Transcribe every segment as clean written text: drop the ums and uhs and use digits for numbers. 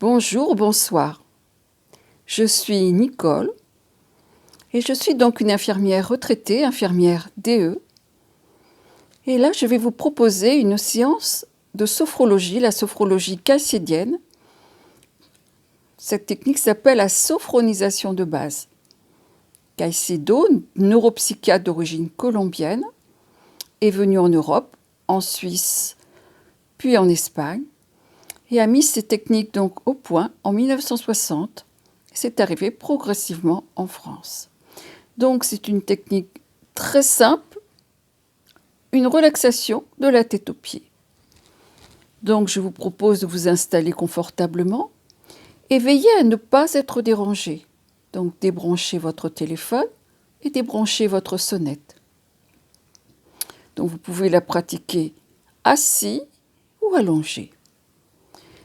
Bonjour, bonsoir. Je suis Nicole et je suis donc une infirmière retraitée, infirmière DE. Et là, je vais vous proposer une séance de sophrologie, la sophrologie caycédienne. Cette technique s'appelle la sophronisation de base. Caicedo, neuropsychiatre d'origine colombienne, est venu en Europe, en Suisse, puis en Espagne, et a mis ces techniques donc au point en 1960. C'est arrivé progressivement en France. Donc c'est une technique très simple, une relaxation de la tête aux pieds. Donc je vous propose de vous installer confortablement et veillez à ne pas être dérangé. Donc débranchez votre téléphone et débranchez votre sonnette. Donc vous pouvez la pratiquer assis ou allongé.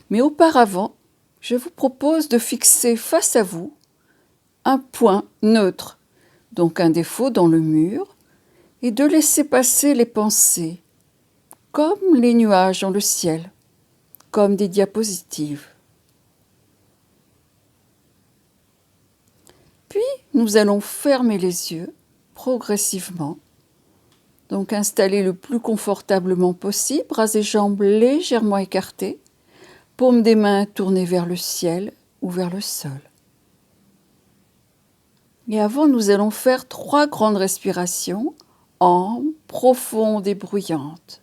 Mais auparavant, je vous propose de fixer face à vous un point neutre, donc un défaut dans le mur, et de laisser passer les pensées, comme les nuages dans le ciel, comme des diapositives. Puis, nous allons fermer les yeux progressivement, donc installer le plus confortablement possible, bras et jambes légèrement écartés, paumes des mains tournées vers le ciel ou vers le sol. Et avant, nous allons faire 3 grandes respirations, amples, profondes et bruyantes.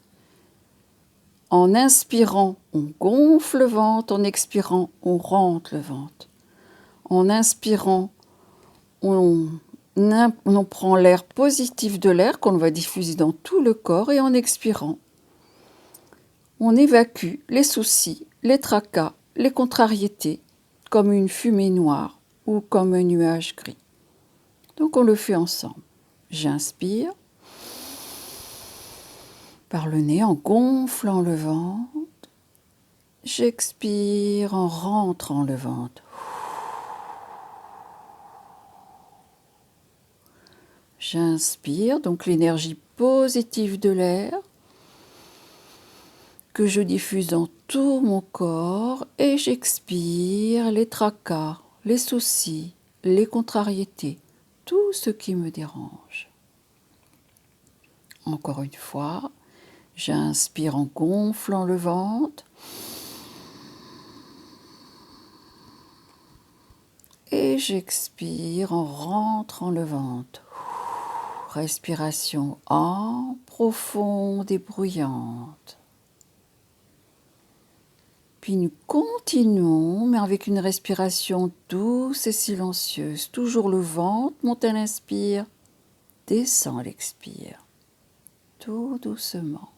En inspirant, on gonfle le ventre, en expirant, on rentre le ventre. En inspirant, on prend l'air positif de l'air qu'on va diffuser dans tout le corps et en expirant, on évacue les soucis, les tracas, les contrariétés, comme une fumée noire ou comme un nuage gris. Donc on le fait ensemble. J'inspire par le nez en gonflant le ventre. J'expire en rentrant le ventre. J'inspire, donc l'énergie positive de l'air que je diffuse dans tout mon corps et j'expire les tracas, les soucis, les contrariétés, tout ce qui me dérange. Encore une fois, j'inspire en gonflant le ventre et j'expire en rentrant le ventre. Respiration ample, profonde et bruyante. Puis nous continuons, mais avec une respiration douce et silencieuse. Toujours le ventre monte à l'inspire, descend à l'expire. Tout doucement.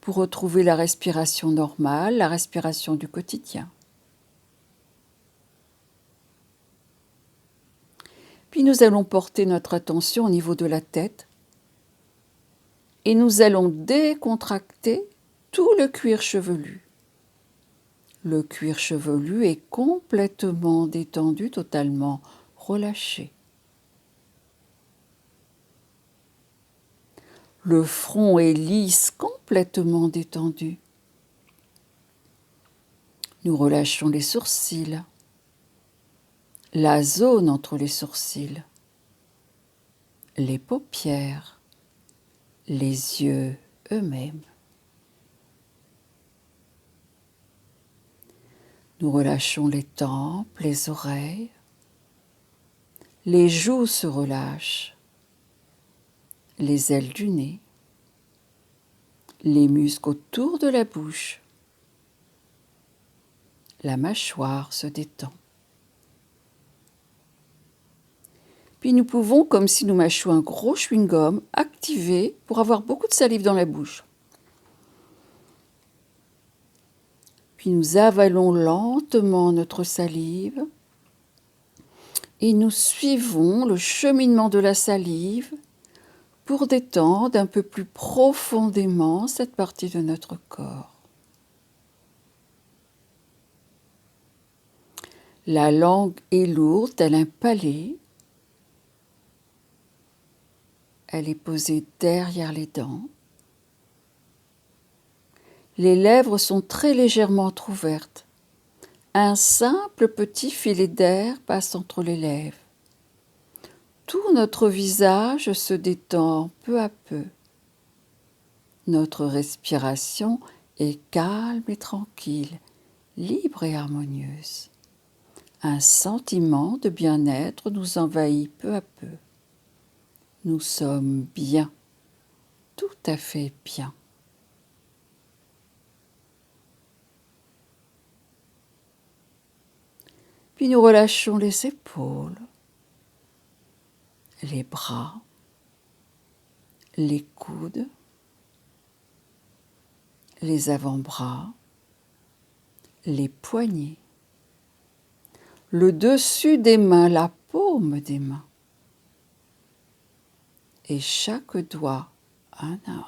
Pour retrouver la respiration normale, la respiration du quotidien. Puis nous allons porter notre attention au niveau de la tête et nous allons décontracter tout le cuir chevelu. Le cuir chevelu est complètement détendu, totalement relâché. Le front est lisse, complètement détendu. Nous relâchons les sourcils, la zone entre les sourcils, les paupières, les yeux eux-mêmes. Nous relâchons les tempes, les oreilles. Les joues se relâchent, les ailes du nez, les muscles autour de la bouche. La mâchoire se détend. Puis nous pouvons, comme si nous mâchons un gros chewing-gum, activer pour avoir beaucoup de salive dans la bouche. Puis nous avalons lentement notre salive et nous suivons le cheminement de la salive pour détendre un peu plus profondément cette partie de notre corps. La langue est lourde, tel un palais. Elle est posée derrière les dents. Les lèvres sont très légèrement entrouvertes. Un simple petit filet d'air passe entre les lèvres. Tout notre visage se détend peu à peu. Notre respiration est calme et tranquille, libre et harmonieuse. Un sentiment de bien-être nous envahit peu à peu. Nous sommes bien, tout à fait bien. Puis nous relâchons les épaules, les bras, les coudes, les avant-bras, les poignets, le dessus des mains, la paume des mains, et chaque doigt un à un.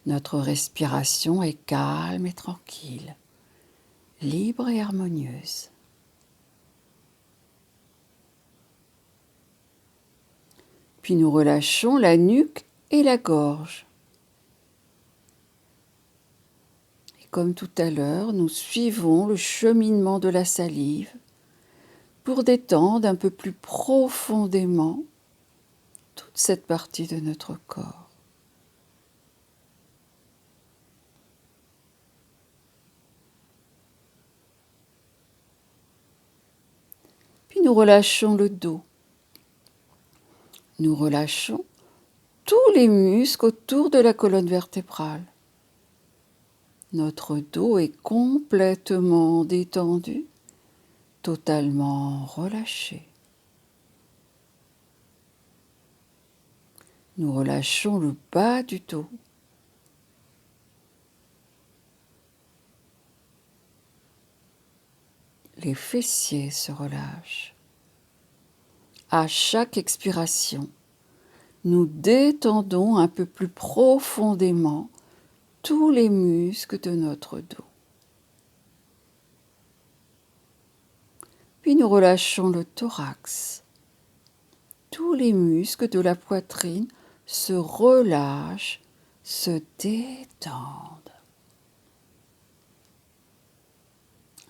Notre respiration est calme et tranquille, libre et harmonieuse. Puis nous relâchons la nuque et la gorge. Et comme tout à l'heure, nous suivons le cheminement de la salive pour détendre un peu plus profondément toute cette partie de notre corps. Puis nous relâchons le dos. Nous relâchons tous les muscles autour de la colonne vertébrale. Notre dos est complètement détendu, totalement relâché. Nous relâchons le bas du dos. Les fessiers se relâchent. À chaque expiration, nous détendons un peu plus profondément tous les muscles de notre dos. Puis nous relâchons le thorax. Tous les muscles de la poitrine se relâchent, se détendent.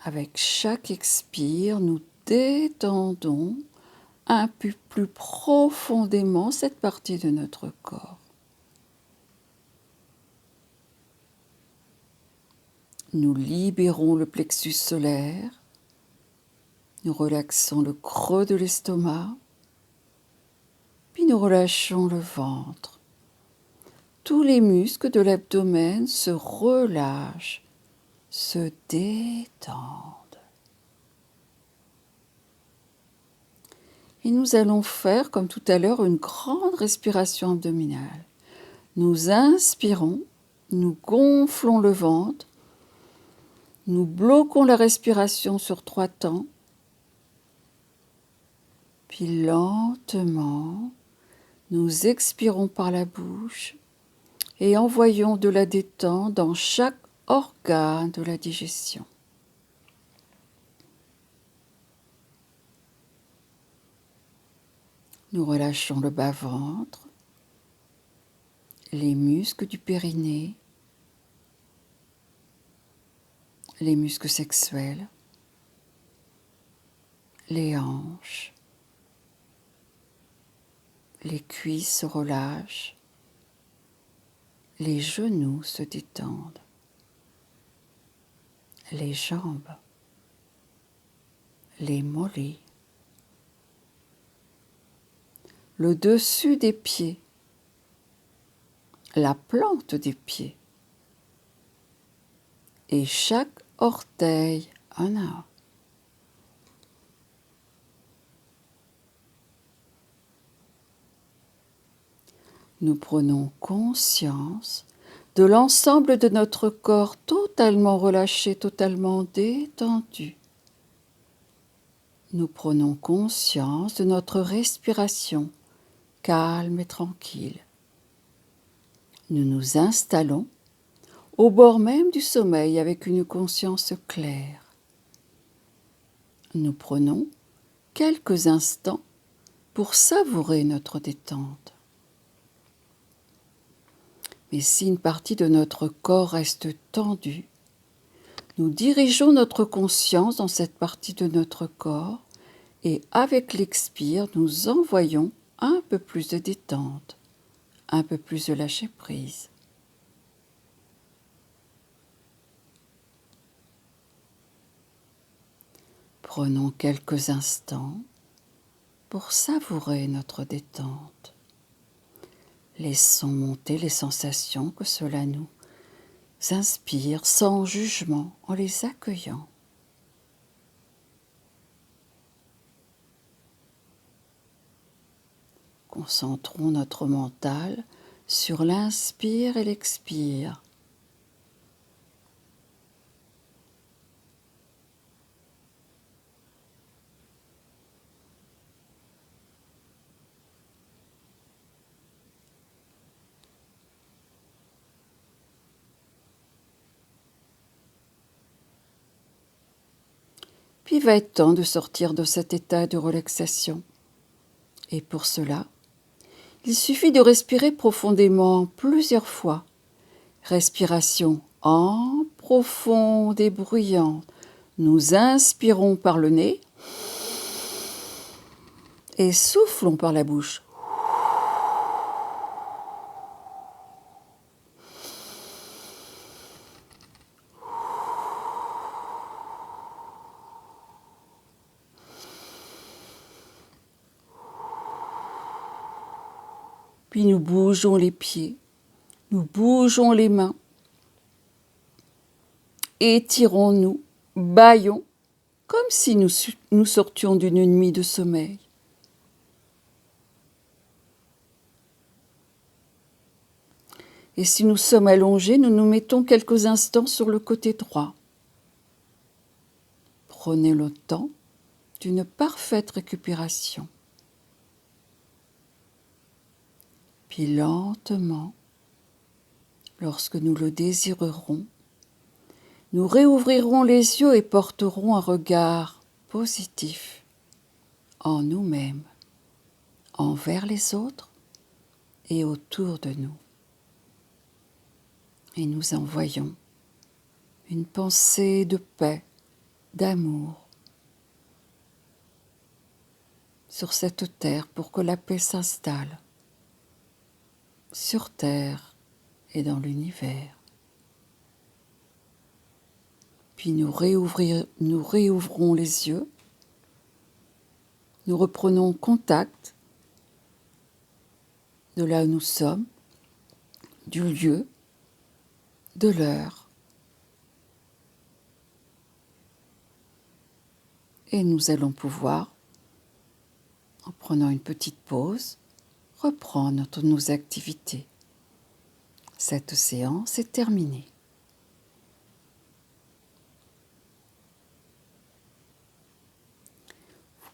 Avec chaque expire, nous détendons un peu plus profondément cette partie de notre corps. Nous libérons le plexus solaire, nous relaxons le creux de l'estomac, puis nous relâchons le ventre. Tous les muscles de l'abdomen se relâchent, se détendent. Et nous allons faire, comme tout à l'heure, une grande respiration abdominale. Nous inspirons, nous gonflons le ventre, nous bloquons la respiration sur 3 temps, puis lentement, nous expirons par la bouche et envoyons de la détente dans chaque organe de la digestion. Nous relâchons le bas-ventre, les muscles du périnée, les muscles sexuels, les hanches, les cuisses se relâchent, les genoux se détendent, les jambes, les mollets, le dessus des pieds, la plante des pieds et chaque orteil un à un. Nous prenons conscience de l'ensemble de notre corps totalement relâché, totalement détendu. Nous prenons conscience de notre respiration calme et tranquille. Nous nous installons au bord même du sommeil avec une conscience claire. Nous prenons quelques instants pour savourer notre détente. Mais si une partie de notre corps reste tendue, nous dirigeons notre conscience dans cette partie de notre corps et avec l'expire, nous envoyons un peu plus de détente, un peu plus de lâcher prise. Prenons quelques instants pour savourer notre détente. Laissons monter les sensations que cela nous inspire sans jugement, en les accueillant. Concentrons notre mental sur l'inspire et l'expire. Puis il va être temps de sortir de cet état de relaxation. Et pour cela, il suffit de respirer profondément plusieurs fois. Respiration profonde et bruyante. Nous inspirons par le nez et soufflons par la bouche. Puis nous bougeons les pieds, nous bougeons les mains, étirons-nous, bâillons, comme si nous sortions d'une nuit de sommeil. Et si nous sommes allongés, nous nous mettons quelques instants sur le côté droit. Prenez le temps d'une parfaite récupération. Puis lentement, lorsque nous le désirerons, nous réouvrirons les yeux et porterons un regard positif en nous-mêmes, envers les autres et autour de nous. Et nous envoyons une pensée de paix, d'amour sur cette terre pour que la paix s'installe sur terre et dans l'univers. Puis nous réouvrons les yeux, nous reprenons contact de là où nous sommes, du lieu, de l'heure. Et nous allons pouvoir, en prenant une petite pause, reprendre nos activités. Cette séance est terminée.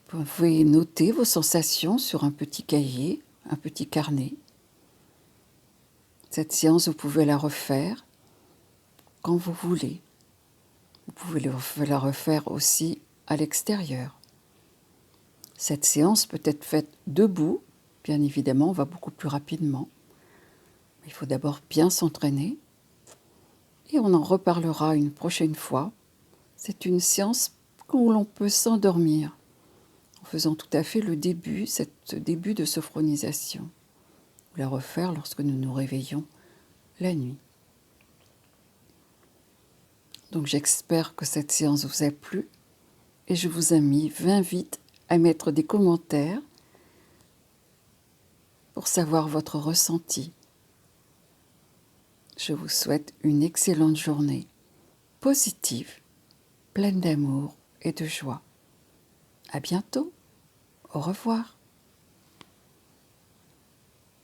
Vous pouvez noter vos sensations sur un petit cahier, un petit carnet. Cette séance, vous pouvez la refaire quand vous voulez. Vous pouvez la refaire aussi à l'extérieur. Cette séance peut être faite debout. Bien évidemment, on va beaucoup plus rapidement. Il faut d'abord bien s'entraîner. Et on en reparlera une prochaine fois. C'est une séance où l'on peut s'endormir en faisant tout à fait ce début de sophronisation. Ou la refaire lorsque nous nous réveillons la nuit. Donc j'espère que cette séance vous a plu et je vous invite à mettre des commentaires pour savoir votre ressenti. Je vous souhaite une excellente journée, positive, pleine d'amour et de joie. À bientôt. Au revoir.